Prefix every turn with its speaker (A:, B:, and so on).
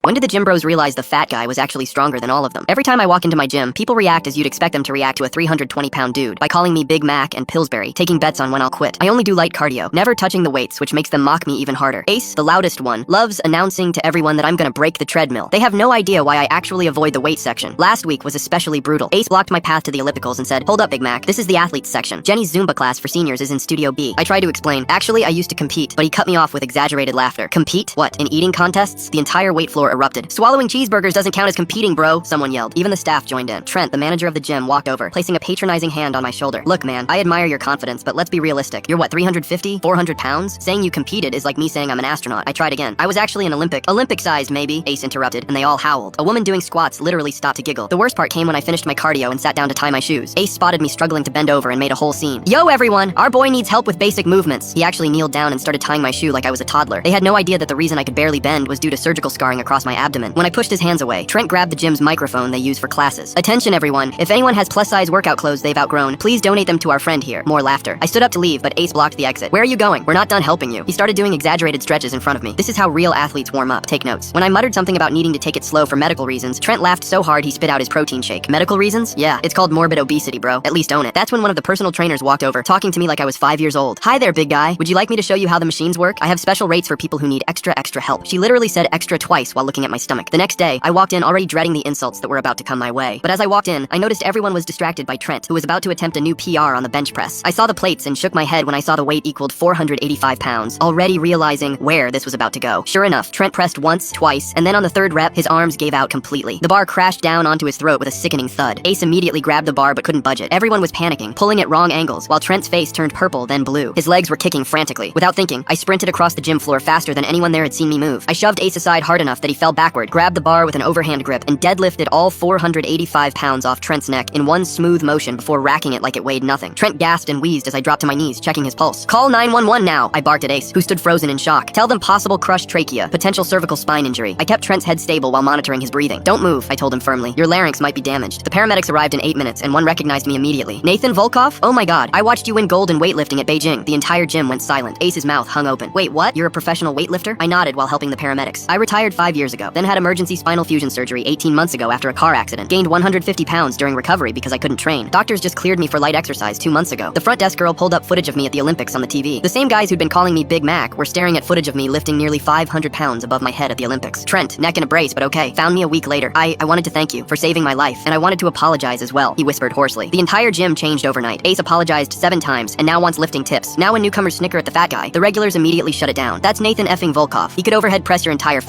A: When did the gym bros realize the fat guy was actually stronger than all of them? Every time I walk into my gym, people react as you'd expect them to react to a 320-pound dude, by calling me Big Mac and Pillsbury, taking bets on when I'll quit. I only do light cardio, never touching the weights, which makes them mock me even harder. Ace, the loudest one, loves announcing to everyone that I'm gonna break the treadmill. They have no idea why I actually avoid the weight section. Last week was especially brutal. Ace blocked my path to the ellipticals and said, "Hold up, Big Mac, this is the athletes section. Jenny's Zumba class for seniors is in Studio B." I tried to explain, actually I used to compete, but he cut me off with exaggerated laughter. Compete? What, in eating contests? The entire weight floor erupted. Swallowing cheeseburgers doesn't count as competing, bro, someone yelled. Even the staff joined in. Trent, the manager of the gym, walked over, placing a patronizing hand on my shoulder. "Look, man, I admire your confidence, but let's be realistic. You're what, 350, 400 pounds? Saying you competed is like me saying I'm an astronaut." I tried again. "I was actually an Olympic-sized, maybe," Ace interrupted, and they all howled. A woman doing squats literally stopped to giggle. The worst part came when I finished my cardio and sat down to tie my shoes. Ace spotted me struggling to bend over and made a whole scene. "Yo, everyone, our boy needs help with basic movements." He actually kneeled down and started tying my shoe like I was a toddler. They had no idea that the reason I could barely bend was due to surgical scarring across my abdomen. When I pushed his hands away, Trent grabbed the gym's microphone they use for classes. "Attention, everyone. If anyone has plus-size workout clothes they've outgrown, please donate them to our friend here." More laughter. I stood up to leave, but Ace blocked the exit. "Where are you going? We're not done helping you." He started doing exaggerated stretches in front of me. This is how real athletes warm up. Take notes. When I muttered something about needing to take it slow for medical reasons, Trent laughed so hard he spit out his protein shake. Medical reasons? Yeah, it's called morbid obesity, bro. At least own it. That's when one of the personal trainers walked over, talking to me like I was 5 years old. "Hi there, big guy. Would you like me to show you how the machines work? I have special rates for people who need extra help." She literally said extra twice while looking at my stomach. The next day, I walked in already dreading the insults that were about to come my way. But as I walked in, I noticed everyone was distracted by Trent, who was about to attempt a new PR on the bench press. I saw the plates and shook my head when I saw the weight equaled 485 pounds, already realizing where this was about to go. Sure enough, Trent pressed once, twice, and then on the third rep, his arms gave out completely. The bar crashed down onto his throat with a sickening thud. Ace immediately grabbed the bar but couldn't budge it. Everyone was panicking, pulling at wrong angles, while Trent's face turned purple, then blue. His legs were kicking frantically. Without thinking, I sprinted across the gym floor faster than anyone there had seen me move. I shoved Ace aside hard enough that he fell backward, grabbed the bar with an overhand grip, and deadlifted all 485 pounds off Trent's neck in one smooth motion before racking it like it weighed nothing. Trent gasped and wheezed as I dropped to my knees, checking his pulse. "Call 911 now," I barked at Ace, who stood frozen in shock. "Tell them possible crushed trachea, potential cervical spine injury." I kept Trent's head stable while monitoring his breathing. "Don't move," I told him firmly. "Your larynx might be damaged." The paramedics arrived in 8 minutes, and one recognized me immediately. "Nathan Volkov? Oh my god, I watched you win gold in weightlifting at Beijing." The entire gym went silent. Ace's mouth hung open. "Wait, what? You're a professional weightlifter?" I nodded while helping the paramedics. "I retired 5 years ago, then had emergency spinal fusion surgery 18 months ago after a car accident. Gained 150 pounds during recovery because I couldn't train. Doctors just cleared me for light exercise 2 months ago." The front desk girl pulled up footage of me at the Olympics on the TV. The same guys who'd been calling me Big Mac were staring at footage of me lifting nearly 500 pounds above my head at the Olympics. Trent, neck in a brace, but okay, found me a week later. I wanted to thank you for saving my life, and I wanted to apologize as well," he whispered hoarsely. The entire gym changed overnight. Ace apologized 7 times, and now wants lifting tips. Now when newcomers snicker at the fat guy, the regulars immediately shut it down. "That's Nathan effing Volkov. He could overhead press your entire family."